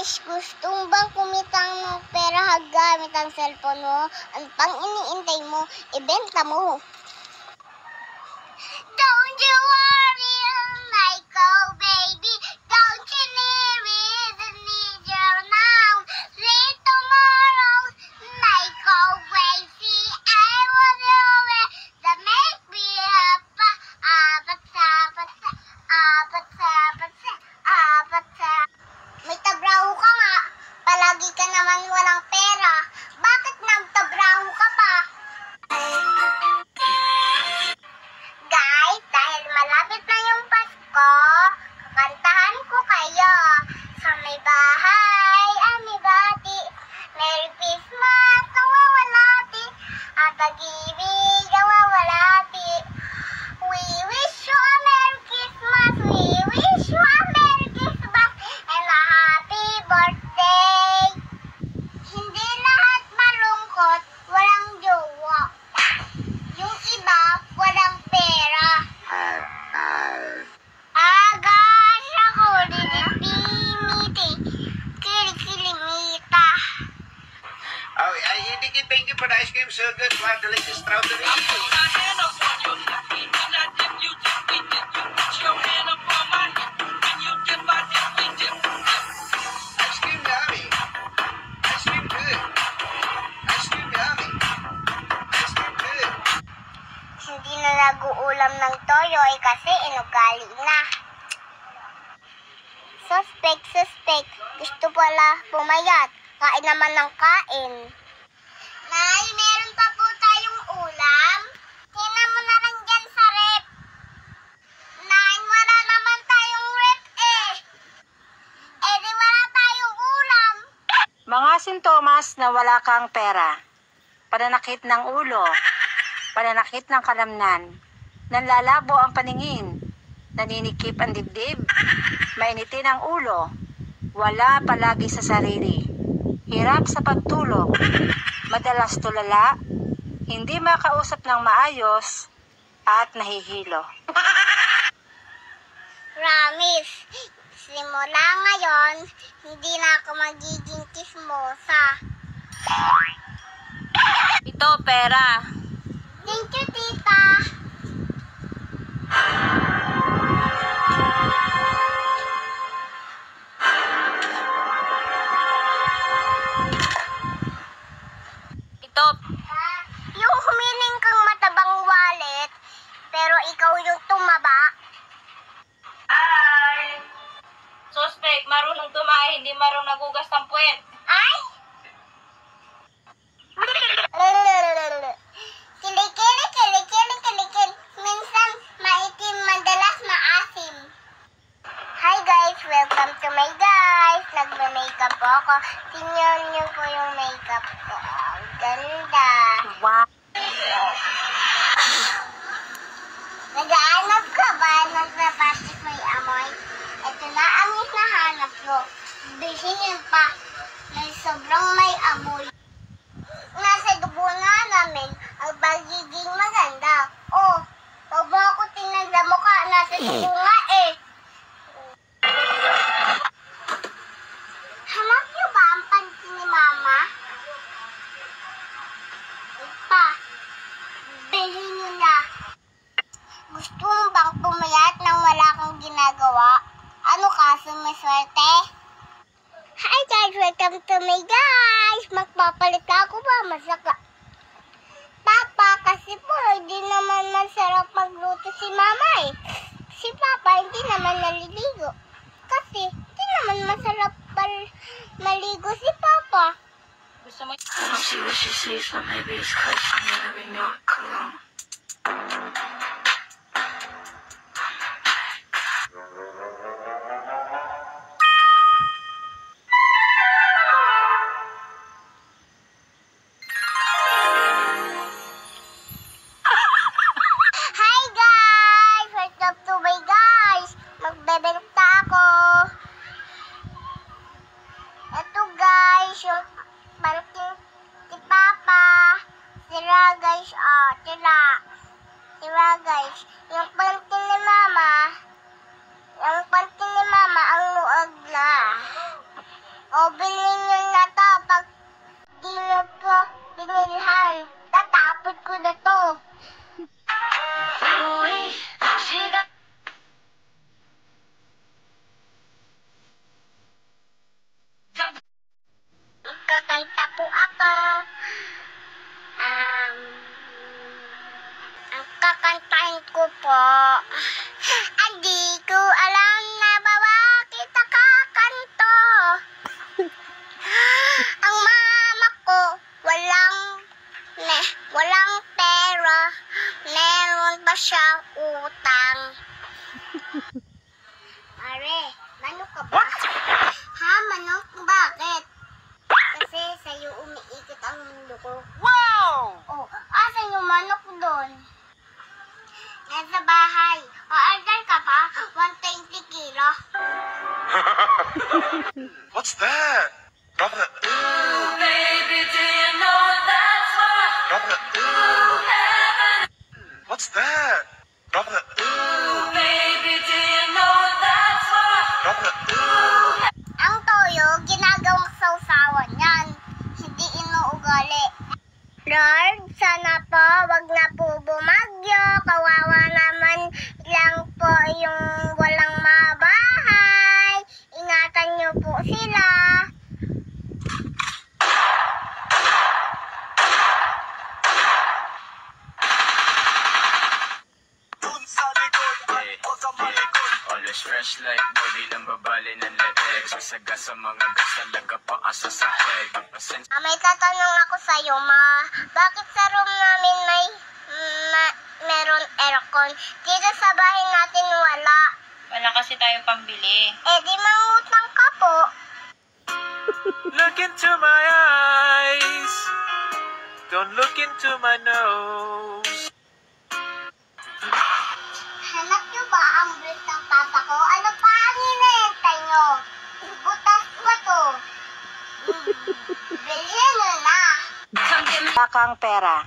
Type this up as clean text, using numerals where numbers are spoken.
Guys, gusto mo bang kumitang ng pera gamit ang cellphone mo? Ang pang iniintay mo, ibenta mo. Don't you worry, Michael, baby. Don't you need your now. Late tomorrow, Michael, baby. I will do it. The make me up. May tabraho ka nga. Palagi ka naman walang pera. Bakit nagtabraho ka pa? Guys, dahil malapit na yung Pasko, kakantahan ko kayo. Sa may bahay, amibati. Merry Christmas, nawawalati. At pag-ibig, nawawalati. We wish you a Merry Christmas. We wish you a Merry Christmas and a happy birthday. Hindi lahat malungkot, walang jowa. Yung iba, walang pera. Agas ako dinipimiti, kilikilimita. Oh, thank you for the ice cream. So good. Wow, delicious strawberry. Ice cream yummy. Ice cream good. Ice cream yummy. Ice cream good. Hindi na nag-uulam ng toyo kasi inugali na. Suspect. Gusto pala pumayat. Kain naman ng kain. Nay, meron pa po tayong ulam. Tingnan mo na lang dyan sa rep. Nay, wala naman tayong rep eh. Eh di wala tayong ulam. Mga sintomas na wala kang pera. Pananakit ng ulo. Pananakit ng kalamnan. Nanlalabo ang paningin. Naninikip ang dibdib. Mainitin ang ulo. Wala palagi sa sarili. Hirap sa pagtulog. Madalas tulala. Hindi makausap ng maayos. At nahihilo. Promise, simula ngayon, hindi na ako magiging kismosa. Ito, pera. Thank you, tita. Ito, Yung humiling kang matabang wallet, pero ikaw yung tumaba. Ay! Suspect, marunong tumae, hindi marunong nagugas ng puwet. Ay! Kilikili. Minsan maitim, madalas maasim. Hi guys, welcome to my guys. Nagme-makeup po ako. Tingnan niyo po yung makeup ko. Ang ganda. Wow! Nag-aanap ka ba? Nagpapasok may amoy? Ito na ang hinahanap mo. Bilhin yun pa. May sobrang may amoy. Nasa dugo nga namin ang pagiging maganda. Oh, pag mo ako tingnan sa mukha, nasa dugo nga eh. Hanap niyo ba ang panty ni Mama? Pa, bilhin niyo na. Gusto mo bang pumayat nang wala kang ginagawa? Ano ka, sumiswerte? Hi guys, welcome to my guys. Magpapalit ako ba? Masaka. Papa, kasi po, hindi naman masarap magluto si Mama eh. Si Papa, hindi naman naliligo. Kasi, hindi naman masarap maligo si Papa. Gusto mo? I don't see what she sees, but maybe it's cause she never been no cologne. Hi guys! Welcome to my guys! Magbebenta ako. Ito guys, yung malaking si Papa. Sira guys, tira. Sira guys. Yung panty ni Mama, ang luag na. What's that? Drop it. Baby, do you know that's what? Drop it. What's that? Drop it. Baby, do you know that's what? Drop it. Ang toyo, ginagawang sausawan yan. Hindi inuugali. Lord, sana po wag na po bumagyo. Kawawa naman lang po yung walang mabahay. Ingatan niyo po sila. Always fresh like body lang babali ng leeg. Sasaga sa mga gas talaga paasa sa head. May tatanong ako sa'yo, ma. Bakit sa room namin meron aircon? Dito sa bahay natin wala. Wala kasi tayo pambili. Eh di mangutang ka po. Look into my eyes. Don't look into my nose. Hanap niyo ba ang brief ng papa ko? Ano pa ang hinihintay niyo? Butas ba to? Bilhin nyo na. Wala kang pera.